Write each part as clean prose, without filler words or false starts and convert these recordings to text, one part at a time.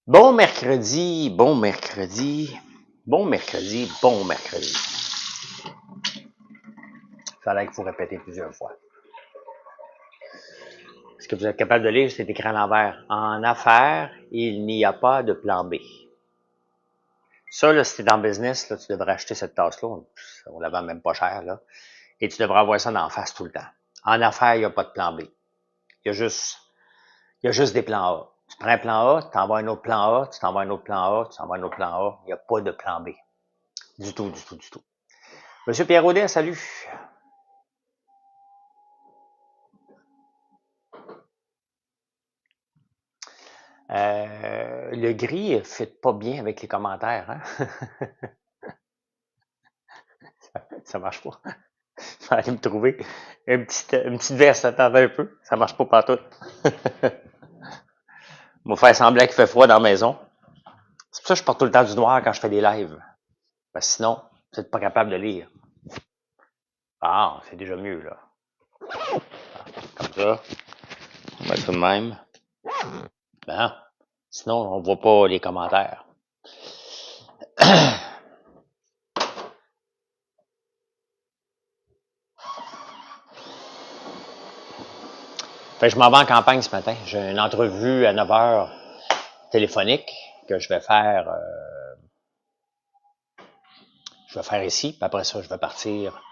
Bon mercredi, bon mercredi, bon mercredi, bon mercredi. Ça a l'air qu'il faut répéter plusieurs fois. Est-ce que vous êtes capable de lire cet écran à l'envers? En affaires, il n'y a pas de plan B. Ça, là, si t'es dans le business, là, tu devrais acheter cette tasse-là. On la vend même pas cher, là. Et tu devrais avoir ça d'en face tout le temps. En affaires, il n'y a pas de plan B. Il y a juste, il y a juste des plans A. Tu prends un plan A, tu t'envoies un autre plan A, tu t'envoies un autre plan A, tu t'envoies un autre plan A. Il n'y a pas de plan B. Du tout, du tout, du tout. Monsieur Pierre Audet, salut. Le gris ne fit pas bien avec les commentaires, hein? Ça marche pas. Je vais aller me trouver une petite veste, attendez un peu. Ça marche pas partout. On va faire semblant qu'il fait froid dans la maison. C'est pour ça que je porte tout le temps du noir quand je fais des lives. Parce que sinon, vous n'êtes pas capable de lire. Ah, c'est déjà mieux, là. Comme ça. On va mettre ça de même. Ben, sinon, on voit pas les commentaires. Fait que je m'en vais en campagne ce matin. J'ai une entrevue à 9 heures téléphonique que je vais faire ici, puis après ça, je vais partir.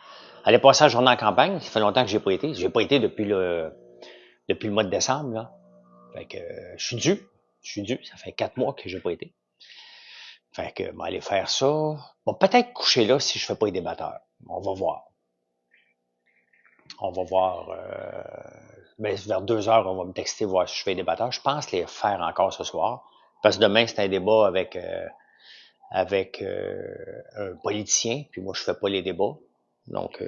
Aller passer la journée en campagne, ça fait longtemps que j'ai pas été. J'ai pas été depuis le mois de décembre, là. Fait que je suis dû. Je suis dû. Ça fait 4 mois que j'ai pas été. Fait que aller faire ça. Bon, peut-être coucher là si je fais pas les débatteurs. On va voir. On va voir. Ben, vers 2 heures, on va me texter voir si je fais les débatteurs. Je pense les faire encore ce soir. Parce que demain, c'est un débat avec un politicien, puis moi je fais pas les débats. Donc,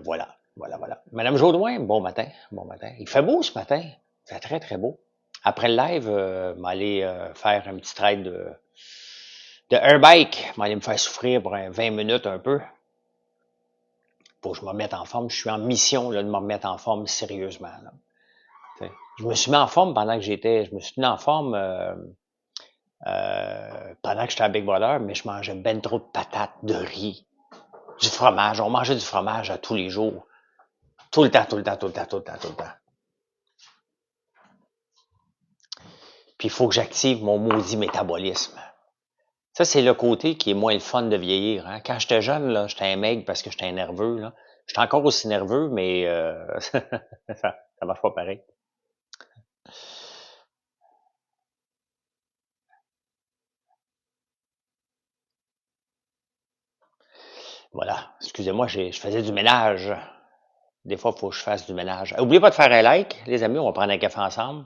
voilà, voilà, voilà. Madame Jaudoin, bon matin, bon matin. Il fait beau ce matin, il fait très très beau. Après le live, m'aller faire un petit trade de airbike, m'aller me faire souffrir pour 20 minutes un peu, pour que je me remette en forme. Je suis en mission là, de me remettre en forme sérieusement. Là. Je me suis mis en forme je me suis mis en forme pendant que j'étais à Big Brother, mais je mangeais ben trop de patates, de riz, du fromage. On mangeait du fromage à tous les jours. Tout le temps, tout le temps, tout le temps, tout le temps, tout le temps. Puis il faut que j'active mon maudit métabolisme. Ça, c'est le côté qui est moins le fun de vieillir. Hein? Quand j'étais jeune, là, j'étais un maigre parce que j'étais un nerveux. Là. J'étais encore aussi nerveux, mais ça marche pas pareil. Voilà. Excusez-moi, je faisais du ménage. Des fois, il faut que je fasse du ménage. Oubliez pas de faire un like, les amis, on va prendre un café ensemble.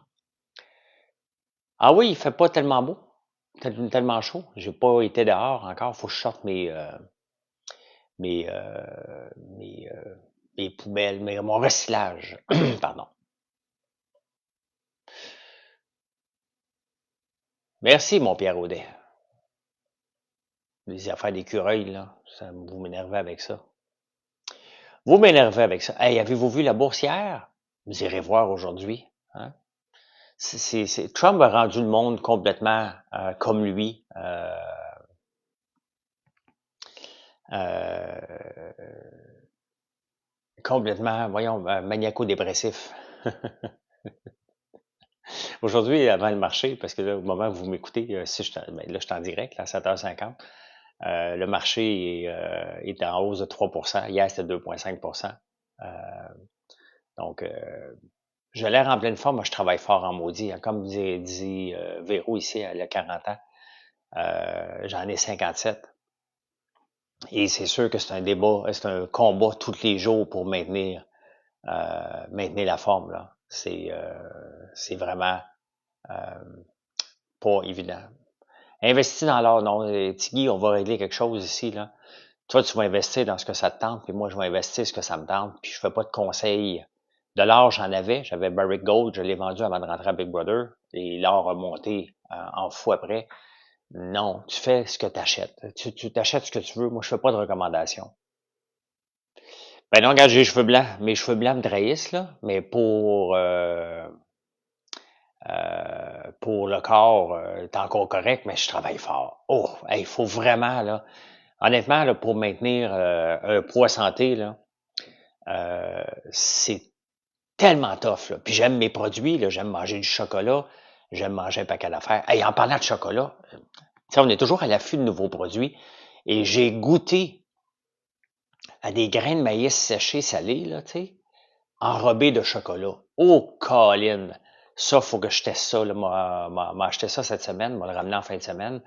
Ah oui, il fait pas tellement beau, tellement chaud. J'ai pas été dehors encore. Faut que je sorte mes, mes, mes poubelles, mon recyclage. Pardon. Merci, mon Pierre Audet. Les affaires d'écureuil, là, vous m'énervez avec ça. Vous m'énervez avec ça. Hey, avez-vous vu la boursière? Vous irez voir aujourd'hui. Hein? Trump a rendu le monde complètement comme lui. Euh, Complètement, voyons, maniaco-dépressif. Aujourd'hui, avant le marché, parce que là, au moment où vous m'écoutez, si là, je suis en direct, là, à 7h50, le marché est en hausse de 3%. Hier, c'était 2,5%. Euh, donc, j'ai l'air en pleine forme. Moi, je travaille fort en maudit. Hein. Comme dit Véro ici, elle a 40 ans. J'en ai 57. Et c'est sûr que c'est un débat, c'est un combat tous les jours pour maintenir la forme. Là. C'est vraiment pas évident. Investis dans l'or, non. Tigui, on va régler quelque chose ici. Là. Toi, tu vas investir dans ce que ça te tente, puis moi, je vais investir ce que ça me tente, puis je fais pas de conseils. De l'or, j'avais Barrick Gold, je l'ai vendu avant de rentrer à Big Brother, et l'or a monté en fou après. Non, tu fais ce que tu achètes. Tu t'achètes ce que tu veux. Moi, je fais pas de recommandations. Ben non, regarde, j'ai les cheveux blancs. Mes cheveux blancs me trahissent, là, mais Pour le corps, est encore correct, mais je travaille fort. Oh, il faut vraiment, là, honnêtement, là, pour maintenir un poids santé, là, c'est tellement tough, là. Puis j'aime mes produits, là, j'aime manger du chocolat, j'aime manger un paquet d'affaires. Hey, en parlant de chocolat, tu sais, on est toujours à l'affût de nouveaux produits. Et j'ai goûté à des grains de maïs séchés salés, là, tu sais, enrobés de chocolat. Oh, Colin! Ça, faut que je teste ça, là. M'a acheté ça cette semaine, m'a le ramené en fin de semaine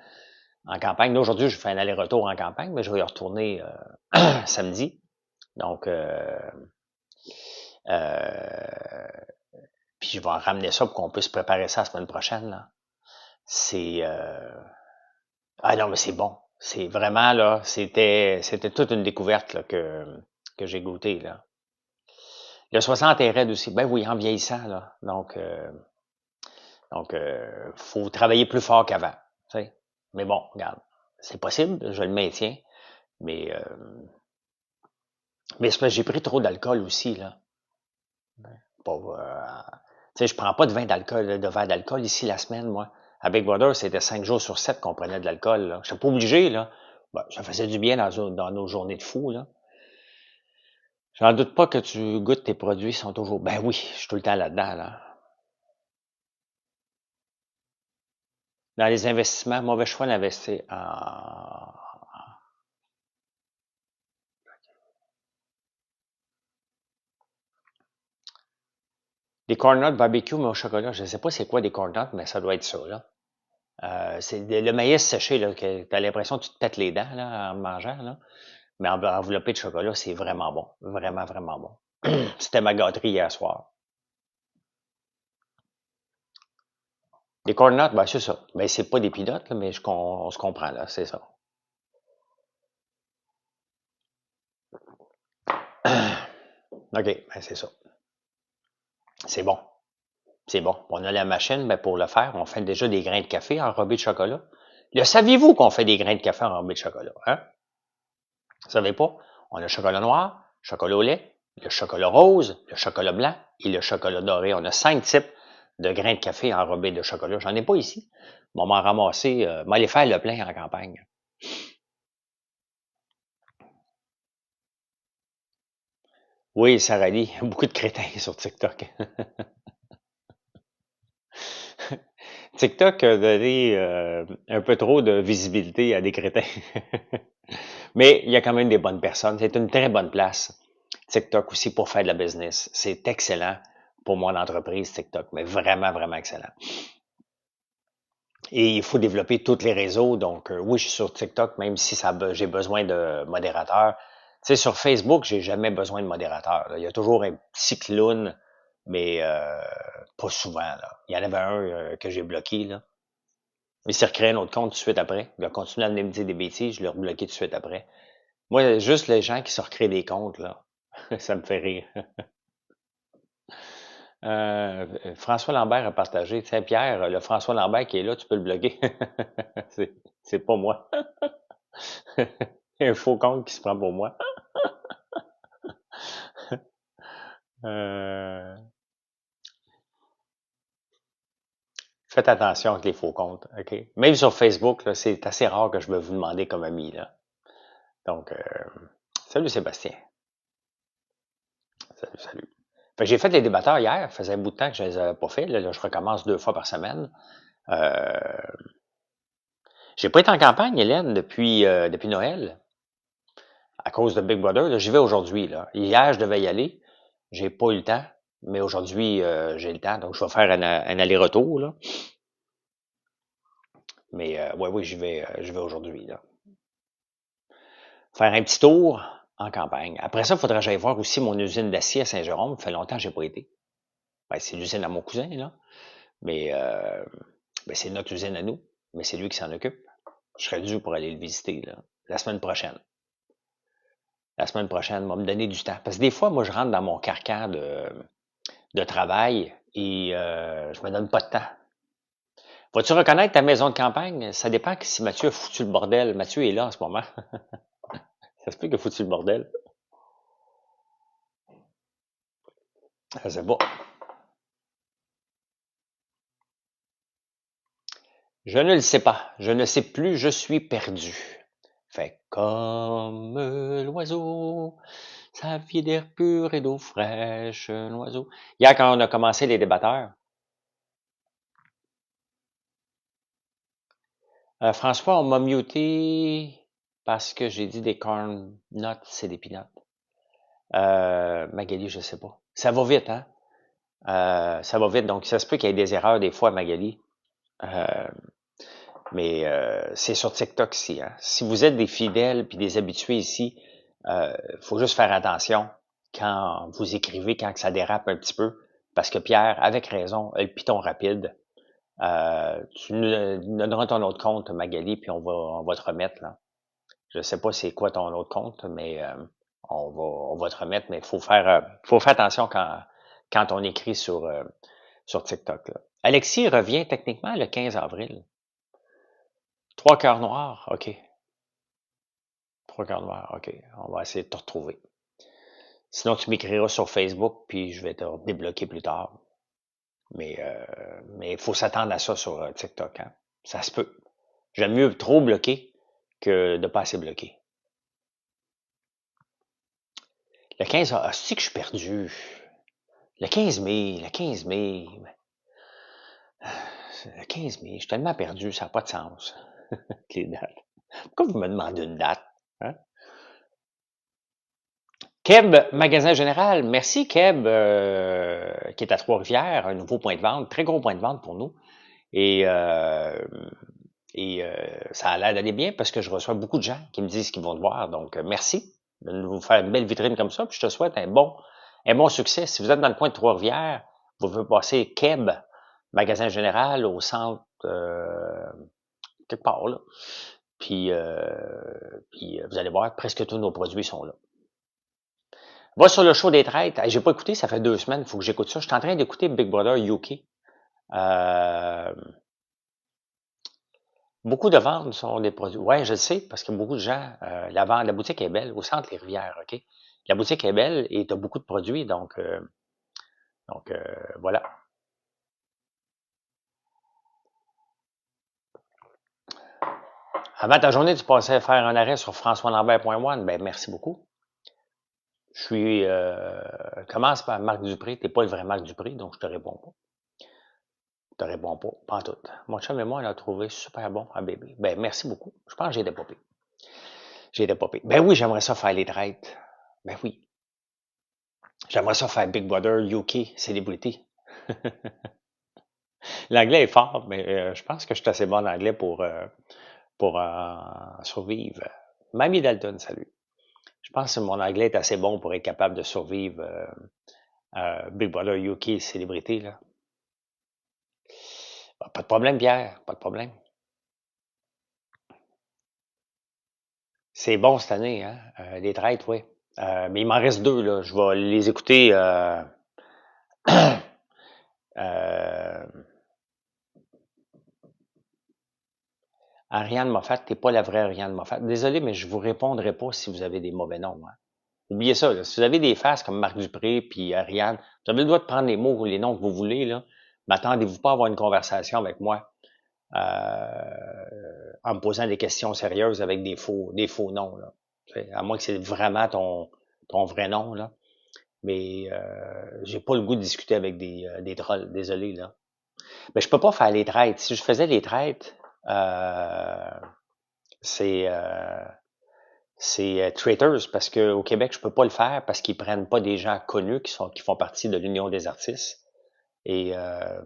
en campagne. Là, aujourd'hui, je fais un aller-retour en campagne, mais je vais y retourner samedi. Donc, euh, puis je vais en ramener ça pour qu'on puisse préparer ça la semaine prochaine, là. C'est ah non, mais c'est bon. C'est vraiment là, c'était toute une découverte là, que j'ai goûté là. Le 60 est raide aussi. Ben oui, en vieillissant là. Donc faut travailler plus fort qu'avant. Tu sais. Mais bon, regarde, c'est possible, je le maintiens. Mais mais c'est parce que j'ai pris trop d'alcool aussi là. Pas, tu sais, je prends pas de vin d'alcool, de verre d'alcool ici la semaine, moi. À Big Brother, c'était 5 jours sur 7 qu'on prenait de l'alcool. Je n'étais pas obligé, là. Ben, ça faisait du bien dans nos journées de fou, là. J'en doute pas que tu goûtes tes produits sont toujours. Ben oui, je suis tout le temps là-dedans, là. Dans les investissements, mauvais choix d'investir en. Des corn nuts barbecue, mais au chocolat. Je ne sais pas c'est quoi des corn nuts, mais ça doit être ça, là. C'est le maïs séché, là, que tu as l'impression que tu te pètes les dents, là, en mangeant, là. Mais enveloppé de chocolat, c'est vraiment bon. Vraiment, vraiment bon. C'était ma gâterie hier soir. Des corn nuts, ben c'est ça. Ben c'est pas des peanuts, là, mais on se comprend, là, c'est ça. OK, ben c'est ça. C'est bon. C'est bon. On a la machine, ben pour le faire, on fait déjà des grains de café enrobés de chocolat. Le saviez-vous qu'on fait des grains de café enrobés de chocolat? Hein? Vous savez pas? On a le chocolat noir, chocolat au lait, le chocolat rose, le chocolat blanc et le chocolat doré. On a 5 types de grains de café enrobés de chocolat. J'en ai pas ici. On m'en ramasser, m'aller faire le plein en campagne. Oui, Sarah Lee, beaucoup de crétins sur TikTok. TikTok a donné un peu trop de visibilité à des crétins. Mais il y a quand même des bonnes personnes. C'est une très bonne place. TikTok aussi pour faire de la business. C'est excellent pour mon entreprise, TikTok, mais vraiment, vraiment excellent. Et il faut développer tous les réseaux. Donc, oui, je suis sur TikTok, même si j'ai besoin de modérateurs. Tu sais, sur Facebook, j'ai jamais besoin de modérateur. Là. Il y a toujours un petit clown, mais pas souvent. Là. Il y en avait un que j'ai bloqué. Là. Il s'est recréé un autre compte tout de suite après. Il a continué à venir me dire des bêtises, je l'ai rebloqué tout de suite après. Moi, juste les gens qui se recréent des comptes, là, ça me fait rire. François Lambert a partagé. Tiens, Pierre, le François Lambert qui est là, tu peux le bloquer. c'est, c'est pas moi. Un faux compte qui se prend pour moi. Euh, faites attention avec les faux comptes, OK? Même sur Facebook, là, c'est assez rare que je me vous demander comme ami, là. Donc, salut Sébastien. Salut, salut. Fait que j'ai fait les débatteurs hier. Ça faisait un bout de temps que je les avais pas fait. Là, je recommence 2 fois par semaine. Euh, j'ai pas été en campagne, Hélène, depuis Noël, à cause de Big Brother. Là, j'y vais aujourd'hui. Là. Hier, je devais y aller. J'ai pas eu le temps. Mais aujourd'hui, j'ai le temps. Donc, je vais faire un aller-retour. Là. Mais ouais, oui, j'y vais aujourd'hui. Là. Faire un petit tour en campagne. Après ça, il faudrait que j'aille voir aussi mon usine d'acier à Saint-Jérôme. Ça fait longtemps que j'ai pas été. Ben, c'est l'usine à mon cousin, là. Mais ben, c'est notre usine à nous. Mais c'est lui qui s'en occupe. Je serais dû pour aller le visiter là, la semaine prochaine. La semaine prochaine, on va me donner du temps. Parce que des fois, moi, je rentre dans mon carcan de travail et je me donne pas de temps. Vas-tu reconnaître ta maison de campagne? Ça dépend que si Mathieu a foutu le bordel. Mathieu est là en ce moment. Ça se peut qu'il a foutu le bordel. Je sais pas. Je ne le sais pas. Je ne sais plus. Je suis perdu. Fait comme l'oiseau, sa vie d'air pur et d'eau fraîche, l'oiseau. Hier, quand on a commencé les débatteurs, François, on m'a muté parce que j'ai dit des corn nuts, c'est des peanuts. Magali, je sais pas. Ça va vite, hein? Ça va vite, donc ça se peut qu'il y ait des erreurs des fois, Magali. Euh, mais c'est sur TikTok ici. Hein? Si vous êtes des fidèles puis des habitués ici, faut juste faire attention quand vous écrivez, quand ça dérape un petit peu, parce que Pierre, avec raison, a le piton rapide. Tu nous donneras ton autre compte, Magali, puis on va te remettre là. Je sais pas c'est quoi ton autre compte, mais on va te remettre, mais faut faire attention quand on écrit sur TikTok. Là. Alexis revient techniquement le 15 avril. Trois cœurs noirs, OK. Trois cœurs noirs, OK. On va essayer de te retrouver. Sinon, tu m'écriras sur Facebook, puis je vais te débloquer plus tard. Mais il faut s'attendre à ça sur TikTok. Hein? Ça se peut. J'aime mieux trop bloquer que de pas assez bloquer. Le 15, c'est que je suis perdu. Le 15 mai, le 15 mai. Le 15 mai, je suis tellement perdu, ça n'a pas de sens. Les dates. Pourquoi vous me demandez une date? Hein? Keb, magasin général, merci Keb, qui est à Trois-Rivières, un nouveau point de vente, très gros point de vente pour nous. Et, ça a l'air d'aller bien parce que je reçois beaucoup de gens qui me disent qu'ils vont te voir. Donc, merci de nous faire une belle vitrine comme ça. Puis je te souhaite un bon succès. Si vous êtes dans le coin de Trois-Rivières, vous pouvez passer Keb, magasin général, au centre, quelque part là. Puis vous allez voir, presque tous nos produits sont là. Va sur le show des traites. Hey, j'ai pas écouté, ça fait 2 semaines, il faut que j'écoute ça. Je suis en train d'écouter Big Brother UK. Euh, beaucoup de ventes sont des produits. Ouais, je le sais, parce que beaucoup de gens, la boutique est belle, au centre Les Rivières, OK? La boutique est belle et tu as beaucoup de produits, donc voilà. Avant ta journée, tu passais faire un arrêt sur françoislambert.one. Ben, merci beaucoup. Je suis, commence par Marc Dupré. T'es pas le vrai Marc Dupré, donc je te réponds pas. Je te réponds pas, pas en tout. Mon chum et moi, on l'a trouvé super bon à bébé. Ben, merci beaucoup. Je pense que j'ai été popé. J'ai été popé. Ben oui, j'aimerais ça faire les traites. Ben oui. J'aimerais ça faire Big Brother UK Celebrity. L'anglais est fort, mais je pense que je suis assez bon en anglais pour survivre. Mamie Dalton, salut. Je pense que mon anglais est assez bon pour être capable de survivre Big Brother UK Celebrity. Là. Pas de problème, Pierre, pas de problème. C'est bon cette année, hein? Les traites, oui. Mais il m'en reste 2, là. Je vais les écouter. Euh, Ariane Moffat, t'es pas la vraie Ariane Moffat. Désolé, mais je vous répondrai pas si vous avez des mauvais noms. Hein. Oubliez ça. Là. Si vous avez des faces comme Marc Dupré puis Ariane, vous avez le droit de prendre les mots ou les noms que vous voulez. Là. M'attendez-vous pas à avoir une conversation avec moi en me posant des questions sérieuses avec des faux noms. Là. À moins que c'est vraiment ton vrai nom. Là. Mais j'ai pas le goût de discuter avec des trolls. Désolé. Là. Mais je peux pas faire les traites. Si je faisais les traites, c'est Traitors parce qu'au Québec, je peux pas le faire parce qu'ils prennent pas des gens connus qui font partie de l'Union des artistes. Et, euh,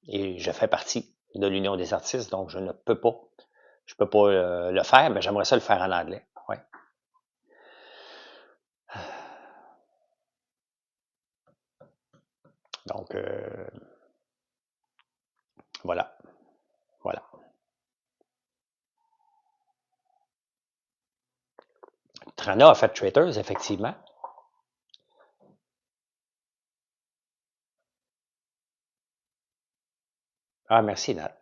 et je fais partie de l'Union des artistes, donc je ne peux pas. Je peux pas le faire, mais j'aimerais ça le faire en anglais. Ouais. Donc voilà. Voilà. Trana a fait Traitors, effectivement. Ah, merci, Nat.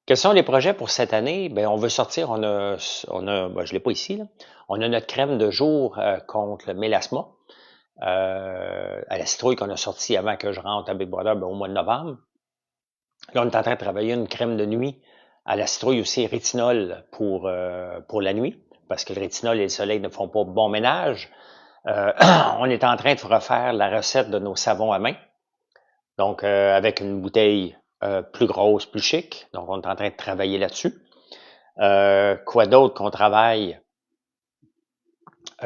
Quels sont les projets pour cette année? Ben, on veut sortir, ben, je l'ai pas ici, là. On a notre crème de jour contre le mélasma à la citrouille qu'on a sorti avant que je rentre à Big Brother ben, au mois de novembre. Là, on est en train de travailler une crème de nuit à la citrouille aussi, rétinol pour la nuit, parce que le rétinol et le soleil ne font pas bon ménage. On est en train de refaire la recette de nos savons à main, donc avec une bouteille plus grosse, plus chic. Donc, on est en train de travailler là-dessus. Quoi d'autre qu'on travaille?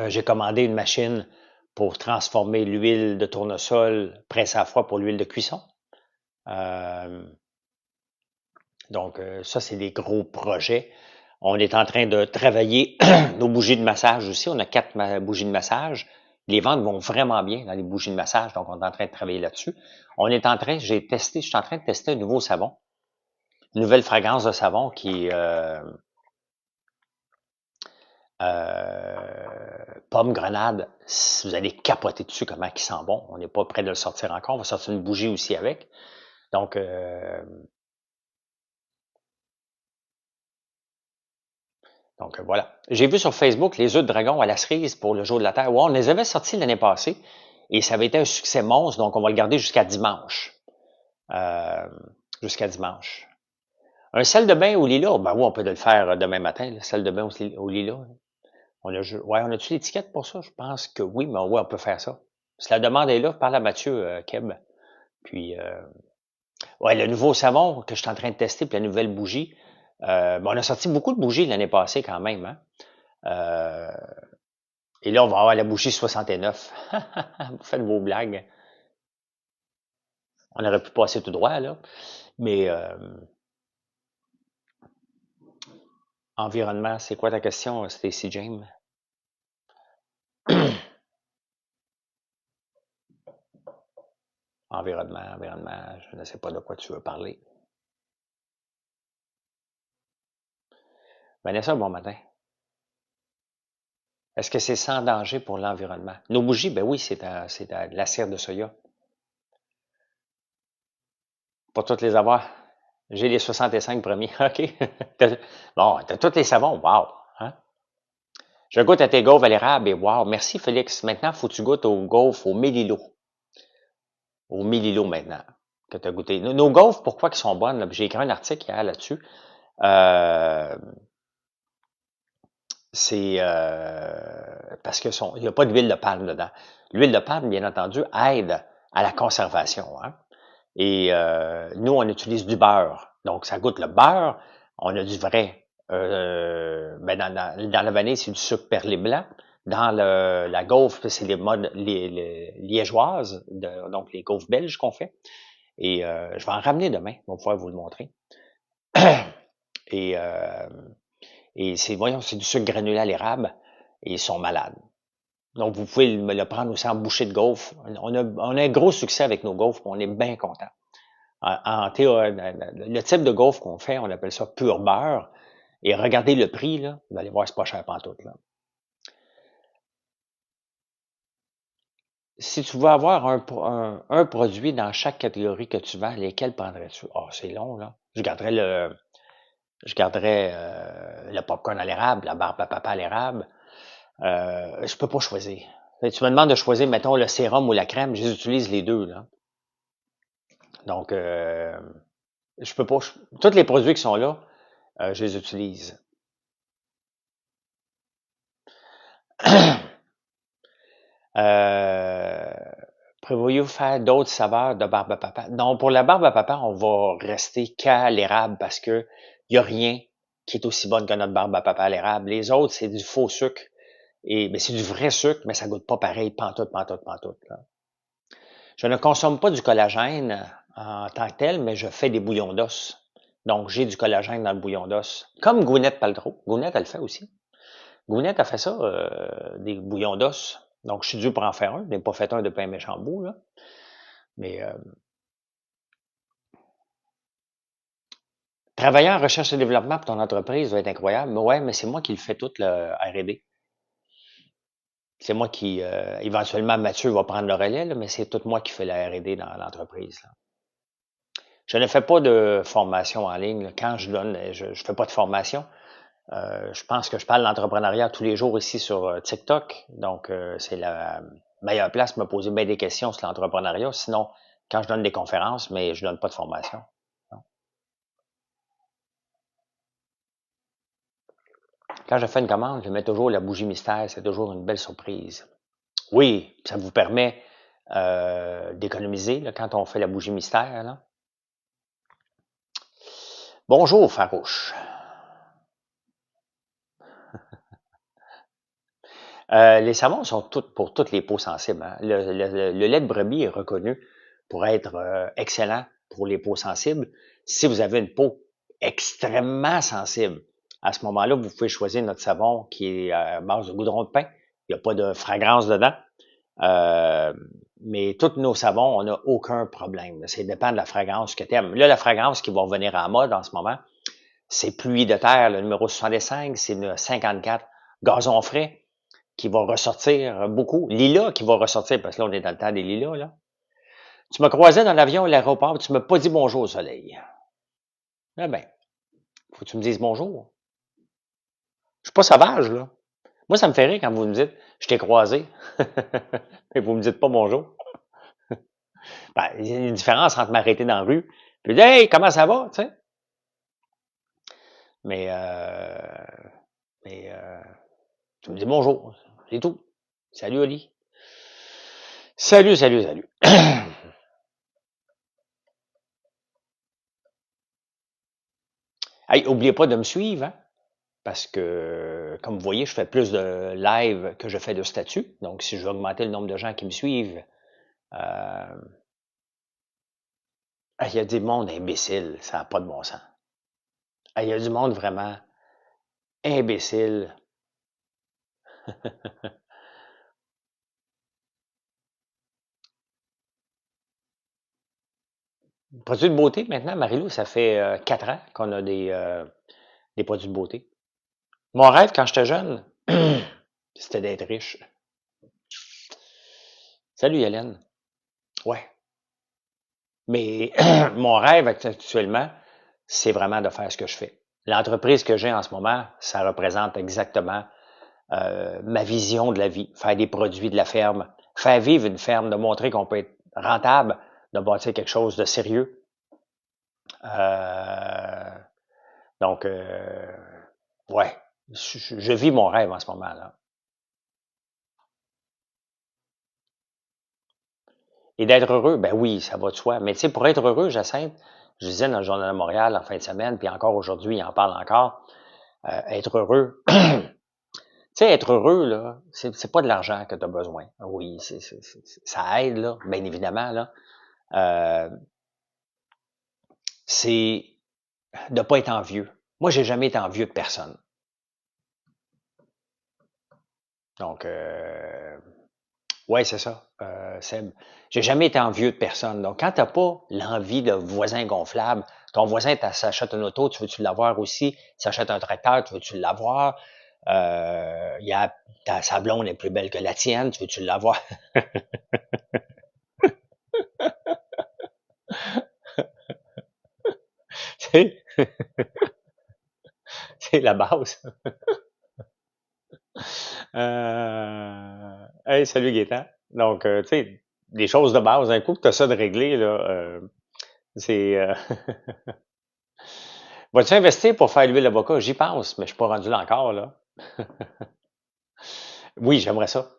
J'ai commandé une machine pour transformer l'huile de tournesol presse à froid pour l'huile de cuisson. Donc, ça, c'est des gros projets. On est en train de travailler nos bougies de massage aussi. On a 4 bougies de massage. Les ventes vont vraiment bien dans les bougies de massage, donc on est en train de travailler là-dessus. Je suis en train de tester un nouveau savon, une nouvelle fragrance de savon qui est pomme grenade. Vous allez capoter dessus comment il sent bon. On n'est pas prêt de le sortir encore. On va sortir une bougie aussi avec. Donc, voilà. J'ai vu sur Facebook les œufs de dragon à la cerise pour le jour de la Terre. Ouais, on les avait sortis l'année passée et ça avait été un succès monstre, donc on va le garder jusqu'à dimanche. Euh, jusqu'à dimanche. Un sel de bain au lilas, ben oui, on peut le faire demain matin, le sel de bain au lilas. On a-tu l'étiquette pour ça? Je pense que oui, mais oui, on peut faire ça. Si la demande est là, parle à Mathieu Keb. Puis, ouais, le nouveau savon que je suis en train de tester, puis la nouvelle bougie. On a sorti beaucoup de bougies l'année passée quand même, hein? Et là, on va avoir la bougie 69. Vous faites vos blagues. On aurait pu passer tout droit, là. Mais environnement, c'est quoi ta question, Stacy James? Environnement, je ne sais pas de quoi tu veux parler. Vanessa, bon matin. Est-ce que c'est sans danger pour l'environnement? Nos bougies, ben oui, c'est de la cire de soya. Pour toutes les avoir. J'ai les 65 premiers. OK. Bon, t'as tous les savons. Wow. Hein? Je goûte à tes gaufres à l'érable et wow. Merci, Félix. Maintenant, faut que tu goûtes aux gaufres au mélilo. Au mélilo maintenant. Que tu as goûté. Nos gaufres, pourquoi qu'ils sont bonnes? J'ai écrit un article hier là-dessus. C'est parce que il n'y a pas d'huile de palme dedans. L'huile de palme, bien entendu, aide à la conservation. Hein? Et nous, on utilise du beurre. Donc, ça goûte le beurre. On a du vrai. Dans la vanille, c'est du sucre perlé blanc. Dans la gaufre, c'est les liégeoises, donc les gaufres belges qu'on fait. Et je vais en ramener demain. On va pouvoir vous le montrer. Et, c'est du sucre granulé à l'érable. Et ils sont malades. Donc, vous pouvez me le prendre aussi en bouchée de gaufre. On a un gros succès avec nos gaufres. On est bien contents. Le type de gaufre qu'on fait, on appelle ça pur beurre. Et regardez le prix, là. Vous allez voir, c'est pas cher pantoute, là. Si tu veux avoir un produit dans chaque catégorie que tu vends, lesquels prendrais-tu? C'est long, là. Je garderais le popcorn à l'érable, la barbe à papa à l'érable. Je peux pas choisir. Tu me demandes de choisir, mettons, le sérum ou la crème, j'utilise les deux, là. Donc, je peux pas. Tous les produits qui sont là, je les utilise. Prévoyez-vous faire d'autres saveurs de barbe à papa? Non, pour la barbe à papa, on va rester qu'à l'érable parce que il y a rien qui est aussi bonne que notre barbe à papa à l'érable. Les autres, c'est du faux sucre. Et c'est du vrai sucre, mais ça goûte pas pareil, pantoute, pantoute, pantoute. Là. Je ne consomme pas du collagène en tant que tel, mais je fais des bouillons d'os. Donc, j'ai du collagène dans le bouillon d'os. Comme Gwyneth Paltrow. Gwyneth, elle le fait aussi. Gwyneth a fait ça, des bouillons d'os. Donc, je suis dû pour en faire un. Je n'ai pas fait un depuis un méchant bout, là. Mais travailler en recherche et développement pour ton entreprise va être incroyable. Mais ouais, mais c'est moi qui le fais tout, le R&D. C'est moi qui, éventuellement, Mathieu va prendre le relais, là, mais c'est tout moi qui fais la R&D dans l'entreprise. Là. Je ne fais pas de formation en ligne. Là. Quand je donne, je fais pas de formation. Je pense que je parle d'entrepreneuriat tous les jours ici sur TikTok. Donc, c'est la meilleure place pour me poser bien des questions sur l'entrepreneuriat. Sinon, quand je donne des conférences, mais je donne pas de formation. Non. Quand je fais une commande, je mets toujours la bougie mystère. C'est toujours une belle surprise. Oui, ça vous permet d'économiser là, quand on fait la bougie mystère. Là. Bonjour, Farouche. Les savons sont pour toutes les peaux sensibles. Hein. Le lait de brebis est reconnu pour être excellent pour les peaux sensibles. Si vous avez une peau extrêmement sensible, à ce moment-là, vous pouvez choisir notre savon qui est à base de goudron de pin. Il n'y a pas de fragrance dedans. Mais tous nos savons, on n'a aucun problème. Ça dépend de la fragrance que tu aimes. Là, la fragrance qui va revenir en mode en ce moment, c'est Pluie de terre, le numéro 65, c'est le 54, Gazon frais, qui va ressortir beaucoup. Lilas qui va ressortir, parce que là, on est dans le temps des lilas, là. Tu m'as croisé dans l'avion à l'aéroport, tu m'as pas dit bonjour au soleil. Eh ben, faut que tu me dises bonjour. Je suis pas sauvage, là. Moi, ça me fait rire quand vous me dites, je t'ai croisé, et vous me dites pas bonjour. Ben, il y a une différence entre m'arrêter dans la rue, puis dire, hey, comment ça va, tu sais? Mais, tu me dis bonjour, c'est tout. Salut, Oli. Salut, salut, salut. Hey, oubliez pas de me suivre, hein? Parce que, comme vous voyez, je fais plus de live que je fais de statut. Donc, si je veux augmenter le nombre de gens qui me suivent, il y a du monde imbécile, ça n'a pas de bon sens. Il y a du monde vraiment imbécile. Produits de beauté, maintenant, Marilou, ça fait 4 ans qu'on a des produits de beauté. Mon rêve, quand j'étais jeune, c'était d'être riche. Salut, Hélène. Ouais. Mais mon rêve actuellement, c'est vraiment de faire ce que je fais. L'entreprise que j'ai en ce moment, ça représente exactement ma vision de la vie. Faire des produits de la ferme, faire vivre une ferme, de montrer qu'on peut être rentable, de bâtir quelque chose de sérieux. Donc, ouais, je vis mon rêve en ce moment-là. Et d'être heureux, ben oui, ça va de soi. Mais tu sais, pour être heureux, Jacinthe, je disais dans le Journal de Montréal en fin de semaine, puis encore aujourd'hui, il en parle encore, être heureux. Tu sais, être heureux, là, c'est pas de l'argent que tu as besoin. Oui, ça aide, là, bien évidemment, là. C'est de pas être envieux. Moi, j'ai jamais été envieux de personne. Donc, ouais, c'est ça, Seb. J'ai jamais été envieux de personne. Donc, quand t'as pas l'envie de voisin gonflable, ton voisin s'achète une auto, tu veux-tu l'avoir aussi? S'achète un tracteur, tu veux-tu l'avoir? Sa blonde est plus belle que la tienne, tu veux-tu l'avoir? Tu sais, c'est la base. Hey, salut Gaétan. Donc, tu sais, des choses de base. Un coup que tu as ça de réglé, là, c'est... Vas-tu investir pour faire l'huile d'avocat? J'y pense, mais je suis pas rendu là encore, là. Oui, j'aimerais ça.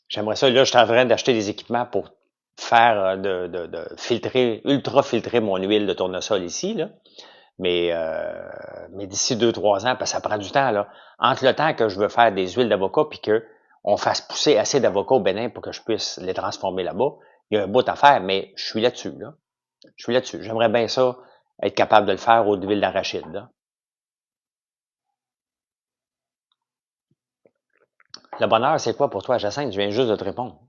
J'aimerais ça. Là, je suis en train d'acheter des équipements pour faire, de filtrer, ultra filtrer mon huile de tournesol ici, là. Mais d'ici 2-3 ans, parce que ça prend du temps, là. Entre le temps que je veux faire des huiles d'avocat puis que on fasse pousser assez d'avocats au Bénin pour que je puisse les transformer là-bas, il y a un bout à faire, mais je suis là-dessus, là. Je suis là-dessus. J'aimerais bien ça, être capable de le faire aux huiles d'arachide, là. Le bonheur, c'est quoi pour toi, Jacinthe? Je viens juste de te répondre.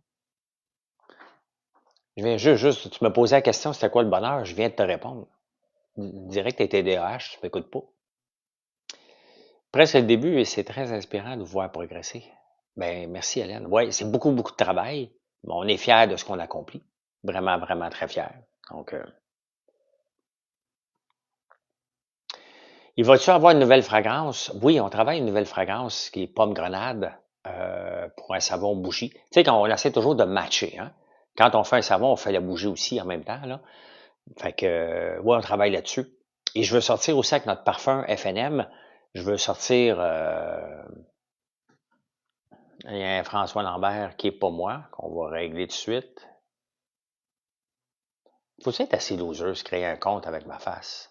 Je viens juste, tu me posais la question, c'était quoi le bonheur? Je viens de te répondre. Direct, t'es TDAH, tu m'écoutes pas. Presque le début et c'est très inspirant de vous voir progresser. Ben, merci Hélène. Oui, c'est beaucoup, beaucoup de travail. Mais on est fiers de ce qu'on accomplit. Vraiment, vraiment très fiers. Donc, il va-tu avoir une nouvelle fragrance? Oui, on travaille une nouvelle fragrance qui est pomme grenade pour un savon bougie. Tu sais, quand on essaie toujours de matcher, hein? Quand on fait un savon, on fait la bougie aussi en même temps, là. Fait que, ouais, on travaille là-dessus. Et je veux sortir aussi avec notre parfum FNM Je veux sortir, il y a un François Lambert qui est pas moi, qu'on va régler tout de suite. Faut être assez loser, se créer un compte avec ma face.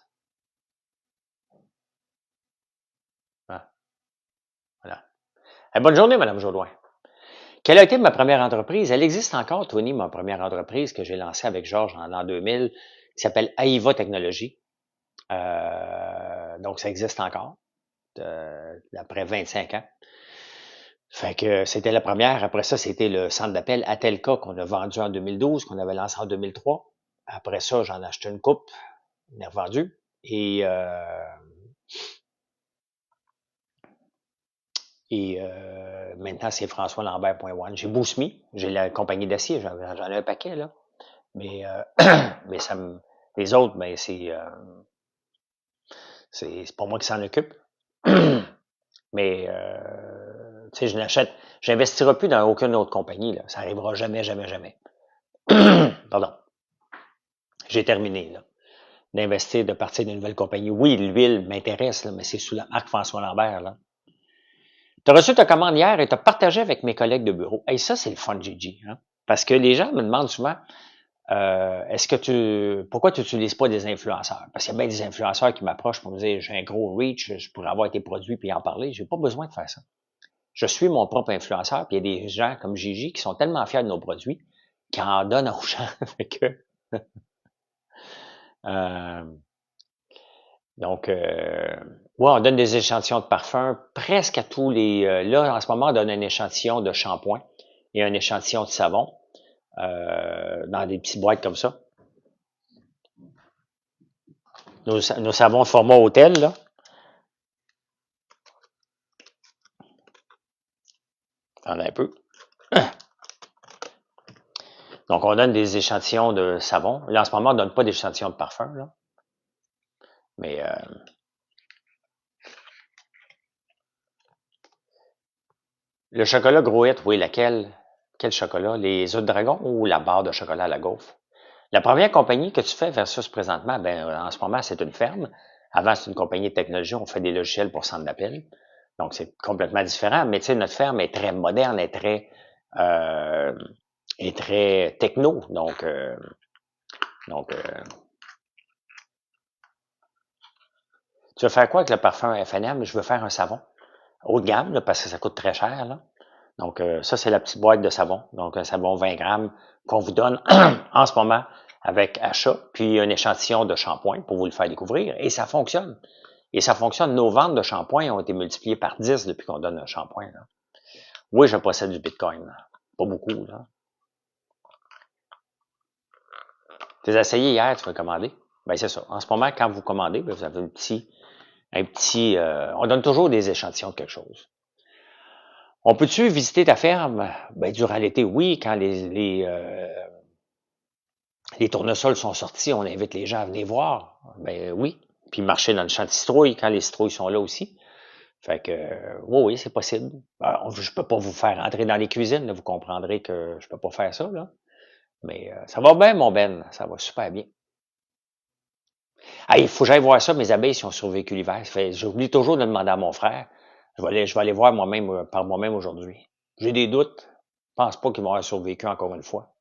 Hein? Voilà. Bonne journée, Madame Jodoin. Quelle a été ma première entreprise? Elle existe encore, Tony, ma première entreprise que j'ai lancée avec Georges en l'an 2000, qui s'appelle AIVA Technologies. Donc, ça existe encore, après 25 ans. Fait que c'était la première. Après ça, c'était le centre d'appel Atelka qu'on a vendu en 2012, qu'on avait lancé en 2003. Après ça, j'en ai acheté une coupe, on est revendu. Et maintenant, c'est François Lambert.one. J'ai Bousmi, j'ai la compagnie d'acier, j'en ai un paquet, là. Mais, mais ça me, les autres, ben, c'est pas moi qui s'en occupe. Mais, tu sais, j'investirai plus dans aucune autre compagnie, là. Ça arrivera jamais, jamais, jamais. Pardon. J'ai terminé, là. D'investir, de partir d'une nouvelle compagnie. Oui, l'huile m'intéresse, là, mais c'est sous la marque François Lambert, là. Tu as reçu ta commande hier et tu as partagé avec mes collègues de bureau. Et ça, c'est le fun, Gigi. Hein? Parce que les gens me demandent souvent, pourquoi tu n'utilises pas des influenceurs? Parce qu'il y a bien des influenceurs qui m'approchent pour me dire, j'ai un gros reach, je pourrais avoir tes produits puis en parler. J'ai pas besoin de faire ça. Je suis mon propre influenceur, puis il y a des gens comme Gigi qui sont tellement fiers de nos produits qu'ils en donnent aux gens. Fait que, euh, donc, ouais, on donne des échantillons de parfums presque à tous les... là, en ce moment, on donne un échantillon de shampoing et un échantillon de savon dans des petites boîtes comme ça. Nos savons de format hôtel, là. Attendez un peu. Donc, on donne des échantillons de savon. Là, en ce moment, on ne donne pas d'échantillons de parfum, là. Mais... le chocolat Grouette, oui, laquelle? Quel chocolat? Les œufs de dragon ou la barre de chocolat à la gaufre? La première compagnie que tu fais versus présentement, ben, en ce moment, c'est une ferme. Avant, c'est une compagnie de technologie. On fait des logiciels pour centre d'appel. Donc, c'est complètement différent. Mais tu sais, notre ferme est très moderne, euh, est très techno. Donc, tu veux faire quoi avec le parfum FNM? Je veux faire un savon haut de gamme, là, parce que ça coûte très cher, là. Donc, ça, c'est la petite boîte de savon. Donc, un savon 20 grammes qu'on vous donne en ce moment avec achat, puis un échantillon de shampoing pour vous le faire découvrir. Et ça fonctionne. Et ça fonctionne. Nos ventes de shampoing ont été multipliées par 10 depuis qu'on donne un shampoing. Là. Oui, je possède du Bitcoin. Là. Pas beaucoup. Là. Tu as essayé hier, tu vas commander. Ben, c'est ça. En ce moment, quand vous commandez, ben, vous avez on donne toujours des échantillons de quelque chose. On peut-tu visiter ta ferme? Ben, durant l'été, oui, quand les tournesols sont sortis, on invite les gens à venir voir. Ben oui. Puis marcher dans le champ de citrouilles quand les citrouilles sont là aussi. Fait que oui, c'est possible. Je peux pas vous faire entrer dans les cuisines, là, vous comprendrez que je peux pas faire ça, là. Mais ça va bien, mon Ben. Ça va super bien. Ah, il faut que j'aille voir ça, mes abeilles si ont survécu l'hiver. J'oublie toujours de demander à mon frère. Je vais aller voir moi-même par moi-même aujourd'hui. J'ai des doutes. Je pense pas qu'ils vont avoir survécu encore une fois.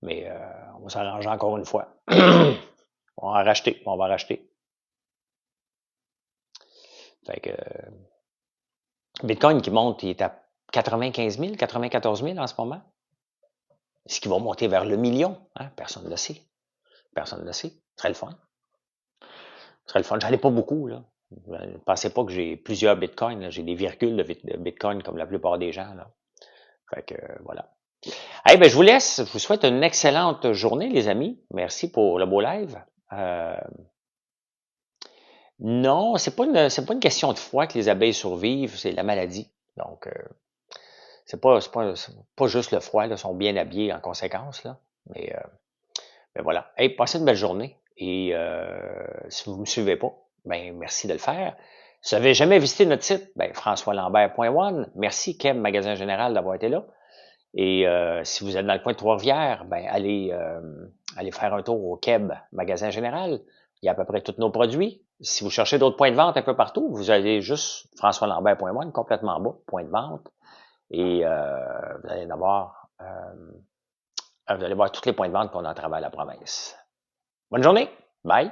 Mais on va s'arranger encore une fois. On va en racheter. On va racheter. Fait que Bitcoin qui monte, il est à 95 000, 94 000 en ce moment. Est-ce qu'il va monter vers le million? Hein? Personne ne le sait. Personne ne le sait. Ce serait le fun. Ce serait le fun. J'en ai pas beaucoup, là. Ne pensez pas que j'ai plusieurs bitcoins. Là. J'ai des virgules de bitcoin comme la plupart des gens. Là. Fait que voilà. Hey, ben, je vous laisse. Je vous souhaite une excellente journée, les amis. Merci pour le beau live. Non, c'est pas une question de foi que les abeilles survivent, c'est la maladie. Donc, c'est pas juste le froid, là, ils sont bien habillés en conséquence, là. Mais voilà. Hey, passez une belle journée. Et si vous ne me suivez pas, ben merci de le faire. Si vous n'avez jamais visité notre site, ben françoislambert.one. Merci, Kem, Magasin Général, d'avoir été là. Et si vous êtes dans le coin de Trois-Rivières, ben allez faire un tour au Keb, Magasin Général. Il y a à peu près tous nos produits. Si vous cherchez d'autres points de vente un peu partout, vous allez juste françoislambert.one, complètement en bas, point de vente, et vous allez voir tous les points de vente qu'on a à travers la province. Bonne journée. Bye.